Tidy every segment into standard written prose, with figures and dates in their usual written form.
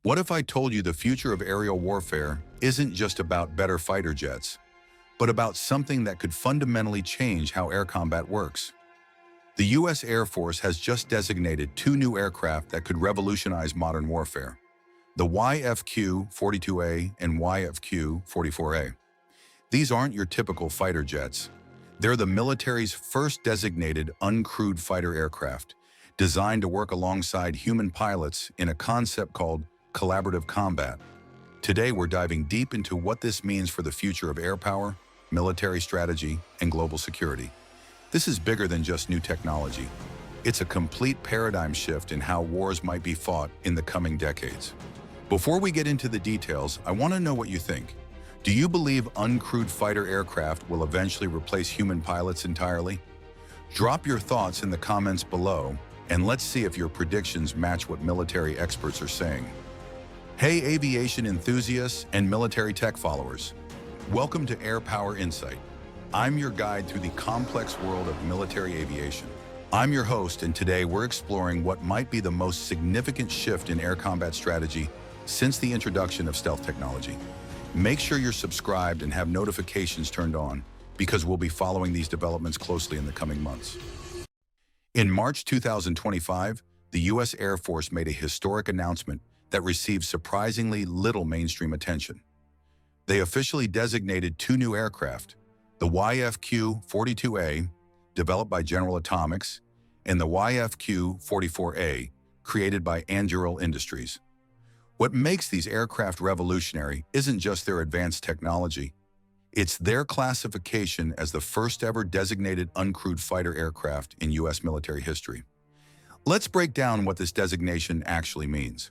What if I told you the future of aerial warfare isn't just about better fighter jets, but about something that could fundamentally change how air combat works? The U.S. Air Force has just designated two new aircraft that could revolutionize modern warfare: the YFQ-42A and YFQ-44A. These aren't your typical fighter jets. They're the military's first designated uncrewed fighter aircraft, designed to work alongside human pilots in a concept called collaborative combat. Today, we're diving deep into what this means for the future of air power, military strategy, and global security. This is bigger than just new technology. It's a complete paradigm shift in how wars might be fought in the coming decades. Before we get into the details, I want to know what you think. Do you believe uncrewed fighter aircraft will eventually replace human pilots entirely? Drop your thoughts in the comments below, and let's see if your predictions match what military experts are saying. Hey aviation enthusiasts and military tech followers. Welcome to Air Power Insight. I'm your guide through the complex world of military aviation. I'm your host, and today we're exploring what might be the most significant shift in air combat strategy since the introduction of stealth technology. Make sure you're subscribed and have notifications turned on, because we'll be following these developments closely in the coming months. In March 2025, the U.S. Air Force made a historic announcement that received surprisingly little mainstream attention. They officially designated two new aircraft, the YFQ-42A, developed by General Atomics, and the YFQ-44A, created by Anduril Industries. What makes these aircraft revolutionary isn't just their advanced technology. It's their classification as the first ever designated uncrewed fighter aircraft in U.S. military history. Let's break down what this designation actually means.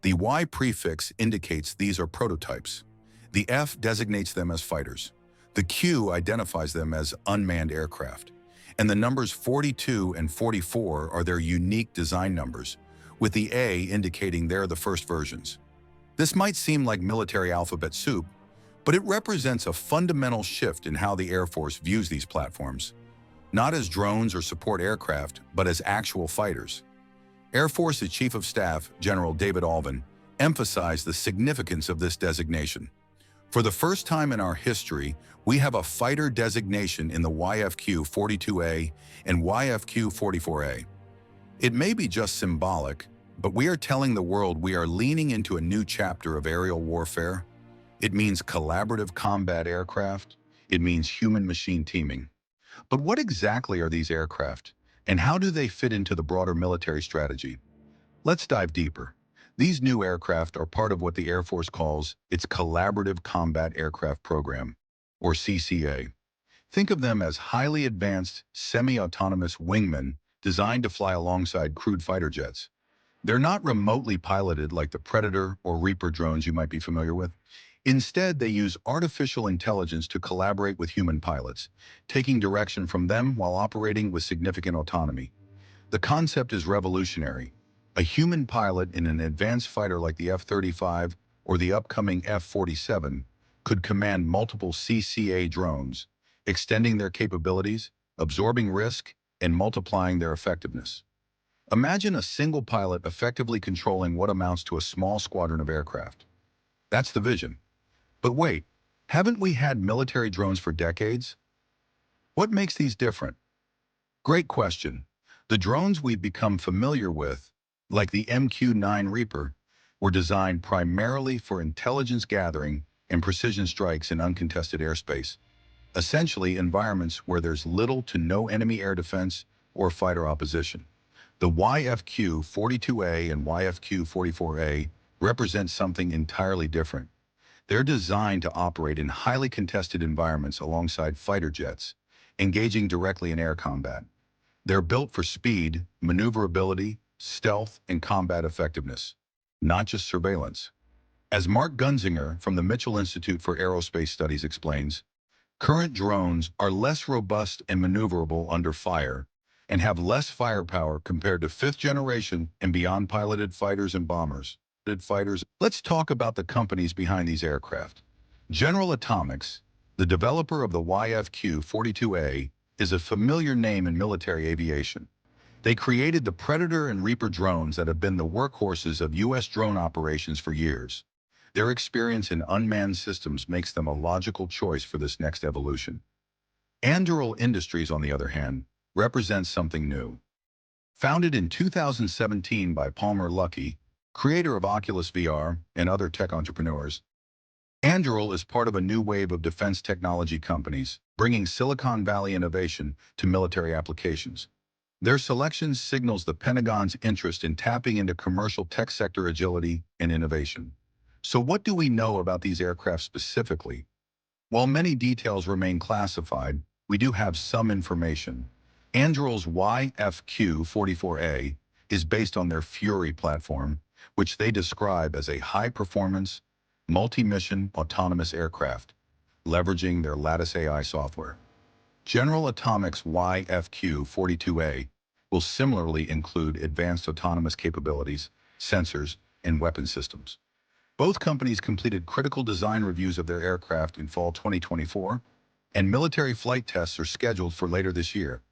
The Y prefix indicates these are prototypes. The F designates them as fighters. The Q identifies them as unmanned aircraft. And the numbers 42 and 44 are their unique design numbers, with the A indicating they're the first versions. This might seem like military alphabet soup, but it represents a fundamental shift in how the Air Force views these platforms, not as drones or support aircraft, but as actual fighters. Air Force's Chief of Staff, General David Ulvin, emphasized the significance of this designation. For the first time in our history, we have a fighter designation in the YFQ-42A and YFQ-44A. It may be just symbolic, but we are telling the world we are leaning into a new chapter of aerial warfare. It means collaborative combat aircraft. It means human-machine teaming. But what exactly are these aircraft, and how do they fit into the broader military strategy? Let's dive deeper. These new aircraft are part of what the Air Force calls its Collaborative Combat Aircraft Program, or CCA. Think of them as highly advanced, semi-autonomous wingmen designed to fly alongside crewed fighter jets. They're not remotely piloted like the Predator or Reaper drones you might be familiar with. Instead, they use artificial intelligence to collaborate with human pilots, taking direction from them while operating with significant autonomy. The concept is revolutionary. A human pilot in an advanced fighter like the F-35 or the upcoming F-47 could command multiple CCA drones, extending their capabilities, absorbing risk, and multiplying their effectiveness. Imagine a single pilot effectively controlling what amounts to a small squadron of aircraft. That's the vision. But wait, haven't we had military drones for decades? What makes these different? Great question. The drones we've become familiar with, like the MQ-9 Reaper, were designed primarily for intelligence gathering and precision strikes in uncontested airspace, essentially environments where there's little to no enemy air defense or fighter opposition. The YFQ-42A and YFQ-44A represent something entirely different. They're designed to operate in highly contested environments alongside fighter jets, engaging directly in air combat. They're built for speed, maneuverability, stealth, and combat effectiveness, not just surveillance. As Mark Gunzinger from the Mitchell Institute for Aerospace Studies explains, current drones are less robust and maneuverable under fire and have less firepower compared to fifth-generation and beyond piloted fighters and bombers. Let's talk about the companies behind these aircraft. General Atomics, the developer of the YFQ-42A, is a familiar name in military aviation. They created the Predator and Reaper drones that have been the workhorses of U.S. drone operations for years. Their experience in unmanned systems makes them a logical choice for this next evolution. Anduril Industries, on the other hand, represents something new. Founded in 2017 by Palmer Luckey, creator of Oculus VR and other tech entrepreneurs, Anduril is part of a new wave of defense technology companies, bringing Silicon Valley innovation to military applications. Their selection signals the Pentagon's interest in tapping into commercial tech sector agility and innovation. So what do we know about these aircraft specifically? While many details remain classified, we do have some information. Anduril's YFQ-44A is based on their Fury platform, which they describe as a high-performance, multi-mission autonomous aircraft, leveraging their Lattice AI software. General Atomics' YFQ-42A will similarly include advanced autonomous capabilities, sensors, and weapon systems. Both companies completed critical design reviews of their aircraft in fall 2024, and military flight tests are scheduled for later this year.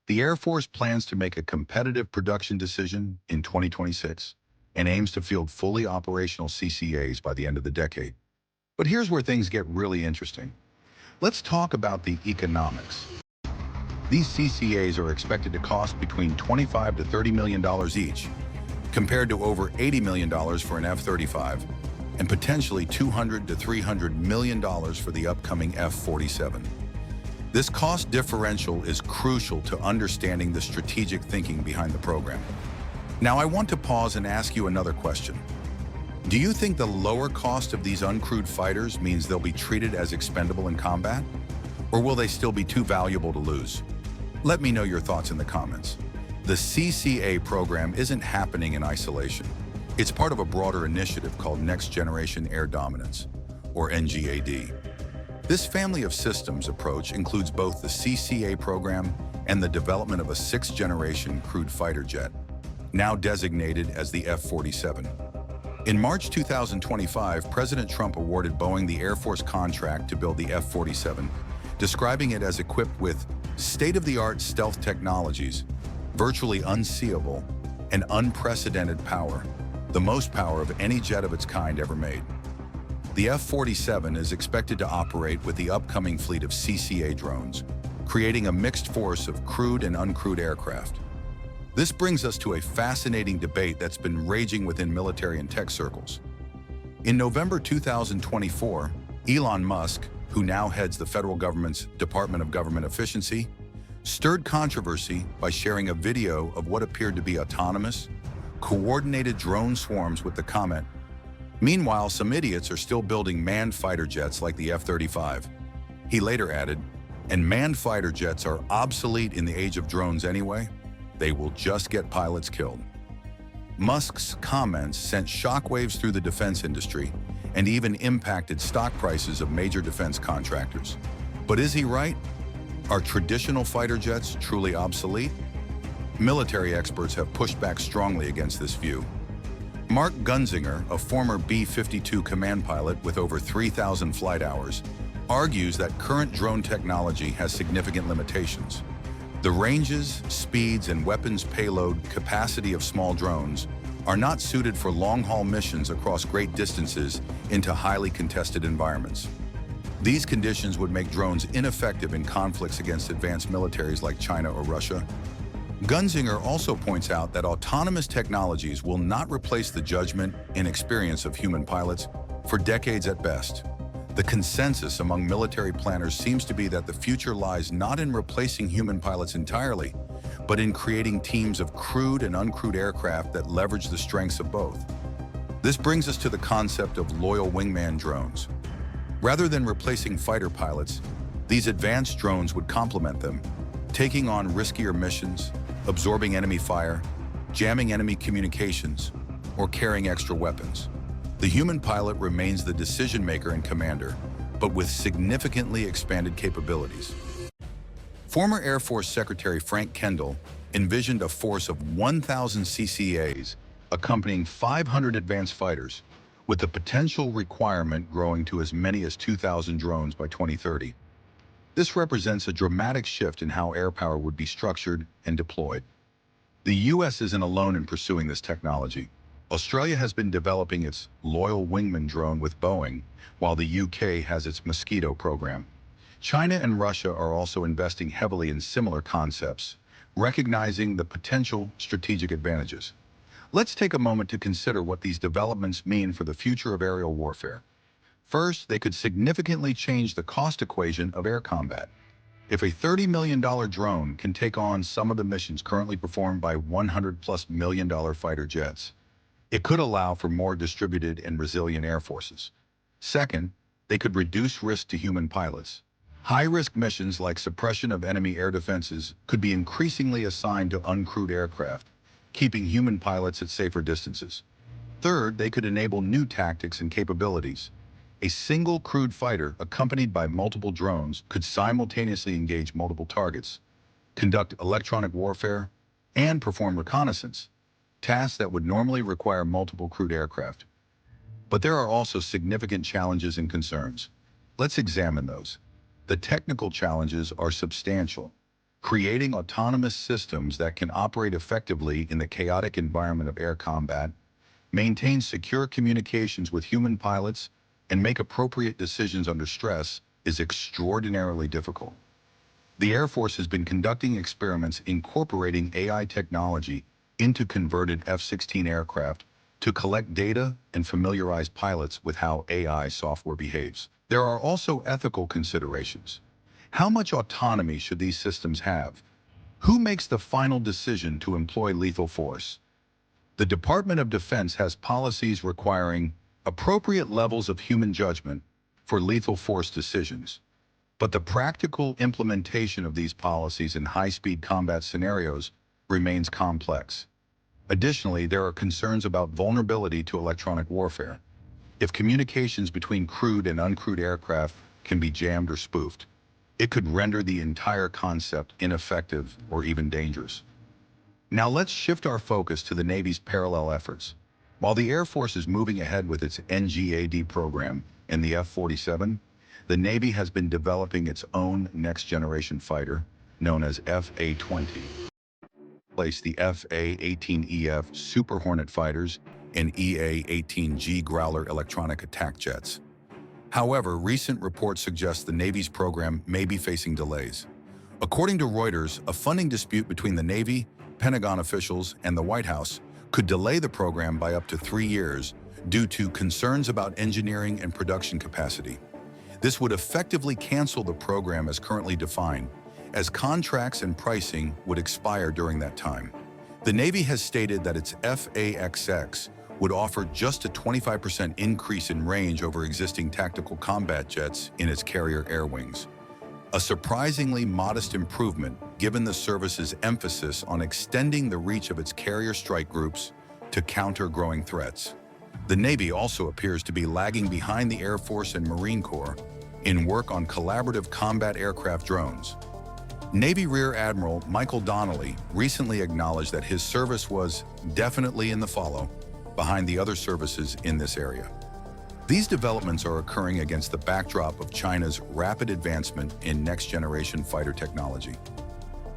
The Air Force plans to make a competitive production decision in 2026 and aims to field fully operational CCAs by the end of the decade. But here's where things get really interesting. Let's talk about the economics. These CCAs are expected to cost between $25 to $30 million each, compared to over $80 million for an F-35, and potentially $200 to $300 million for the upcoming F-47. This cost differential is crucial to understanding the strategic thinking behind the program. Now, I want to pause and ask you another question. Do you think the lower cost of these uncrewed fighters means they'll be treated as expendable in combat? Or will they still be too valuable to lose? Let me know your thoughts in the comments. The CCA program isn't happening in isolation. It's part of a broader initiative called Next Generation Air Dominance, or NGAD. This family of systems approach includes both the CCA program and the development of a sixth-generation crewed fighter jet, now designated as the F-47. In March 2025, President Trump awarded Boeing the Air Force contract to build the F-47, describing it as equipped with state-of-the-art stealth technologies, virtually unseeable, and unprecedented power, the most power of any jet of its kind ever made. The F-47 is expected to operate with the upcoming fleet of CCA drones, creating a mixed force of crewed and uncrewed aircraft. This brings us to a fascinating debate that's been raging within military and tech circles. In November 2024, Elon Musk, who now heads the federal government's Department of Government Efficiency, stirred controversy by sharing a video of what appeared to be autonomous, coordinated drone swarms with the comment, "Meanwhile, some idiots are still building manned fighter jets like the F-35. He later added, "And manned fighter jets are obsolete in the age of drones anyway. They will just get pilots killed." Musk's comments sent shockwaves through the defense industry and even impacted stock prices of major defense contractors. But is he right? Are traditional fighter jets truly obsolete? Military experts have pushed back strongly against this view. Mark Gunzinger, a former B-52 command pilot with over 3,000 flight hours, argues that current drone technology has significant limitations. The ranges, speeds, and weapons payload capacity of small drones are not suited for long-haul missions across great distances into highly contested environments. These conditions would make drones ineffective in conflicts against advanced militaries like China or Russia. Gunzinger also points out that autonomous technologies will not replace the judgment and experience of human pilots for decades at best. The consensus among military planners seems to be that the future lies not in replacing human pilots entirely, but in creating teams of crewed and uncrewed aircraft that leverage the strengths of both. This brings us to the concept of loyal wingman drones. Rather than replacing fighter pilots, these advanced drones would complement them, taking on riskier missions, absorbing enemy fire, jamming enemy communications, or carrying extra weapons. The human pilot remains the decision-maker and commander, but with significantly expanded capabilities. Former Air Force Secretary Frank Kendall envisioned a force of 1,000 CCAs accompanying 500 advanced fighters, with the potential requirement growing to as many as 2,000 drones by 2030. This represents a dramatic shift in how air power would be structured and deployed. The US isn't alone in pursuing this technology. Australia has been developing its Loyal Wingman drone with Boeing, while the UK has its Mosquito program. China and Russia are also investing heavily in similar concepts, recognizing the potential strategic advantages. Let's take a moment to consider what these developments mean for the future of aerial warfare. First, they could significantly change the cost equation of air combat. If a $30 million drone can take on some of the missions currently performed by $100+ million fighter jets, it could allow for more distributed and resilient air forces. Second, they could reduce risk to human pilots. High-risk missions like suppression of enemy air defenses could be increasingly assigned to uncrewed aircraft, keeping human pilots at safer distances. Third, they could enable new tactics and capabilities. A single crewed fighter accompanied by multiple drones could simultaneously engage multiple targets, conduct electronic warfare, and perform reconnaissance, tasks that would normally require multiple crewed aircraft. But there are also significant challenges and concerns. Let's examine those. The technical challenges are substantial. Creating autonomous systems that can operate effectively in the chaotic environment of air combat, maintain secure communications with human pilots, and make appropriate decisions under stress is extraordinarily difficult. The Air Force has been conducting experiments incorporating AI technology into converted F-16 aircraft to collect data and familiarize pilots with how AI software behaves. There are also ethical considerations. How much autonomy should these systems have? Who makes the final decision to employ lethal force? The Department of Defense has policies requiring appropriate levels of human judgment for lethal force decisions. But the practical implementation of these policies in high-speed combat scenarios remains complex. Additionally, there are concerns about vulnerability to electronic warfare. If communications between crewed and uncrewed aircraft can be jammed or spoofed, it could render the entire concept ineffective or even dangerous. Now let's shift our focus to the Navy's parallel efforts. While the Air Force is moving ahead with its NGAD program and the F-47, the Navy has been developing its own next-generation fighter, known as FA-20. Replace the FA-18EF Super Hornet fighters and EA-18G Growler electronic attack jets. However, recent reports suggest the Navy's program may be facing delays. According to Reuters, a funding dispute between the Navy, Pentagon officials, and the White House could delay the program by up to 3 years due to concerns about engineering and production capacity. This would effectively cancel the program as currently defined, as contracts and pricing would expire during that time. The Navy has stated that its FA-XX would offer just a 25% increase in range over existing tactical combat jets in its carrier air wings. A surprisingly modest improvement given the service's emphasis on extending the reach of its carrier strike groups to counter growing threats. The Navy also appears to be lagging behind the Air Force and Marine Corps in work on collaborative combat aircraft drones. Navy Rear Admiral Michael Donnelly recently acknowledged that his service was definitely in the follow behind the other services in this area. These developments are occurring against the backdrop of China's rapid advancement in next-generation fighter technology.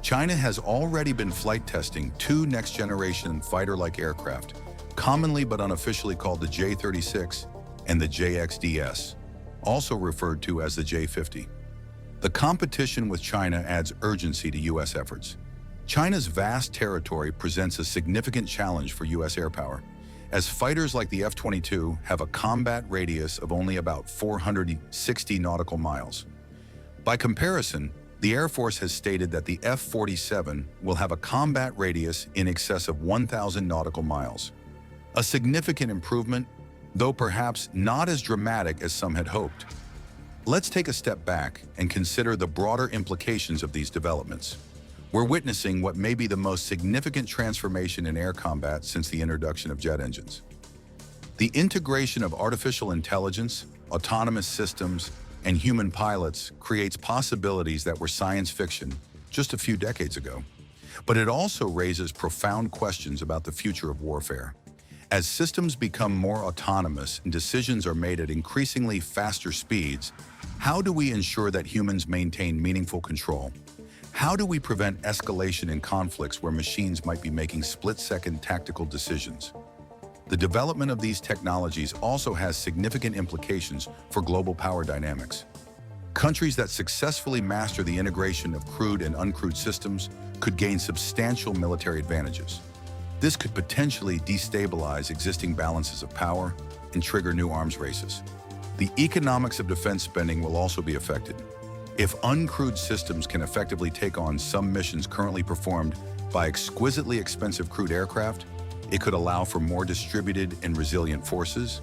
China has already been flight testing 2 next-generation fighter-like aircraft, commonly but unofficially called the J-36 and the JXDS, also referred to as the J-50. The competition with China adds urgency to U.S. efforts. China's vast territory presents a significant challenge for U.S. air power, as fighters like the F-22 have a combat radius of only about 460 nautical miles. By comparison, the Air Force has stated that the F-47 will have a combat radius in excess of 1,000 nautical miles. A significant improvement, though perhaps not as dramatic as some had hoped. Let's take a step back and consider the broader implications of these developments. We're witnessing what may be the most significant transformation in air combat since the introduction of jet engines. The integration of artificial intelligence, autonomous systems, and human pilots creates possibilities that were science fiction just a few decades ago. But it also raises profound questions about the future of warfare. As systems become more autonomous and decisions are made at increasingly faster speeds, how do we ensure that humans maintain meaningful control? How do we prevent escalation in conflicts where machines might be making split-second tactical decisions? The development of these technologies also has significant implications for global power dynamics. Countries that successfully master the integration of crewed and uncrewed systems could gain substantial military advantages. This could potentially destabilize existing balances of power and trigger new arms races. The economics of defense spending will also be affected. If uncrewed systems can effectively take on some missions currently performed by exquisitely expensive crewed aircraft, it could allow for more distributed and resilient forces,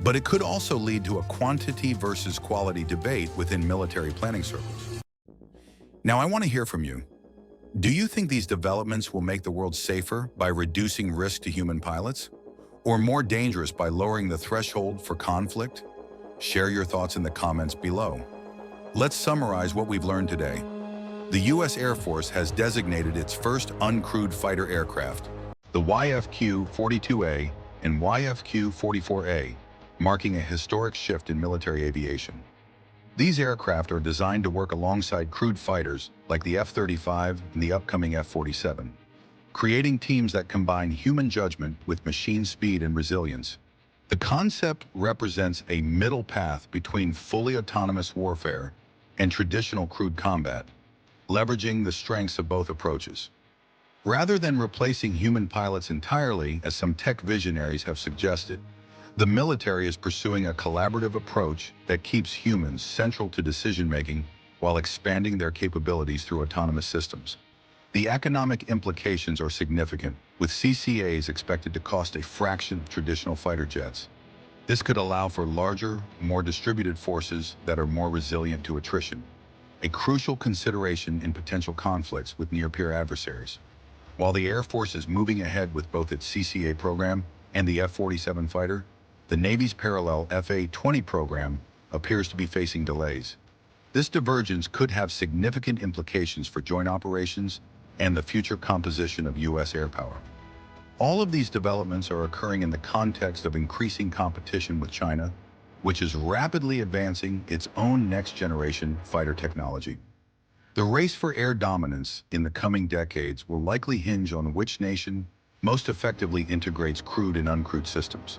but it could also lead to a quantity versus quality debate within military planning circles. Now, I want to hear from you. Do you think these developments will make the world safer by reducing risk to human pilots, or more dangerous by lowering the threshold for conflict? Share your thoughts in the comments below. Let's summarize what we've learned today. The U.S. Air Force has designated its first uncrewed fighter aircraft, the YFQ-42A and YFQ-44A, marking a historic shift in military aviation. These aircraft are designed to work alongside crewed fighters like the F-35 and the upcoming F-47, creating teams that combine human judgment with machine speed and resilience. The concept represents a middle path between fully autonomous warfare and traditional crewed combat, leveraging the strengths of both approaches. Rather than replacing human pilots entirely, as some tech visionaries have suggested, the military is pursuing a collaborative approach that keeps humans central to decision-making while expanding their capabilities through autonomous systems. The economic implications are significant, with CCAs expected to cost a fraction of traditional fighter jets. This could allow for larger, more distributed forces that are more resilient to attrition, a crucial consideration in potential conflicts with near-peer adversaries. While the Air Force is moving ahead with both its CCA program and the F-47 fighter, the Navy's parallel FA-20 program appears to be facing delays. This divergence could have significant implications for joint operations and the future composition of U.S. air power. All of these developments are occurring in the context of increasing competition with China, which is rapidly advancing its own next-generation fighter technology. The race for air dominance in the coming decades will likely hinge on which nation most effectively integrates crewed and uncrewed systems.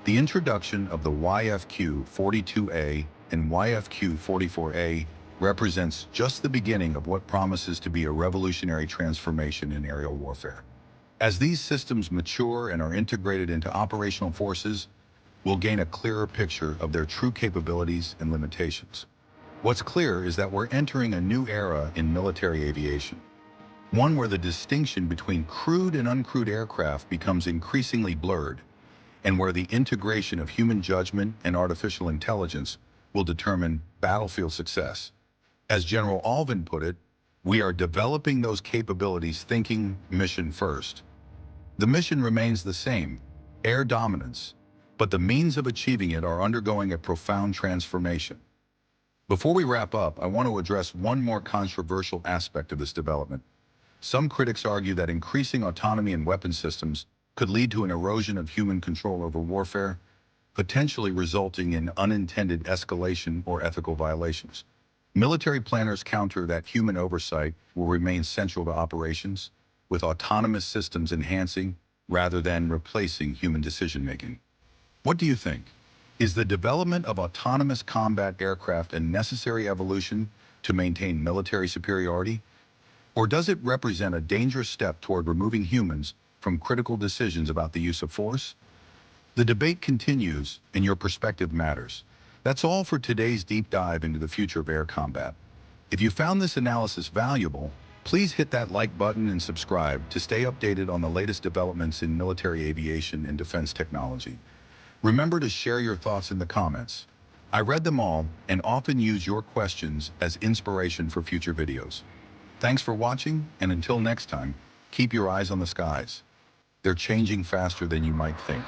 The introduction of the YFQ-42A and YFQ-44A represents just the beginning of what promises to be a revolutionary transformation in aerial warfare. As these systems mature and are integrated into operational forces, we'll gain a clearer picture of their true capabilities and limitations. What's clear is that we're entering a new era in military aviation, one where the distinction between crewed and uncrewed aircraft becomes increasingly blurred, and where the integration of human judgment and artificial intelligence will determine battlefield success. As General Alvin put it, we are developing those capabilities thinking mission first. The mission remains the same, air dominance, but the means of achieving it are undergoing a profound transformation. Before we wrap up, I want to address one more controversial aspect of this development. Some critics argue that increasing autonomy in weapon systems could lead to an erosion of human control over warfare, potentially resulting in unintended escalation or ethical violations. Military planners counter that human oversight will remain central to operations, with autonomous systems enhancing rather than replacing human decision-making. What do you think? Is the development of autonomous combat aircraft a necessary evolution to maintain military superiority? Or does it represent a dangerous step toward removing humans from critical decisions about the use of force? The debate continues, and your perspective matters. That's all for today's deep dive into the future of air combat. If you found this analysis valuable, please hit that like button and subscribe to stay updated on the latest developments in military aviation and defense technology. Remember to share your thoughts in the comments. I read them all and often use your questions as inspiration for future videos. Thanks for watching, and until next time, keep your eyes on the skies. They're changing faster than you might think.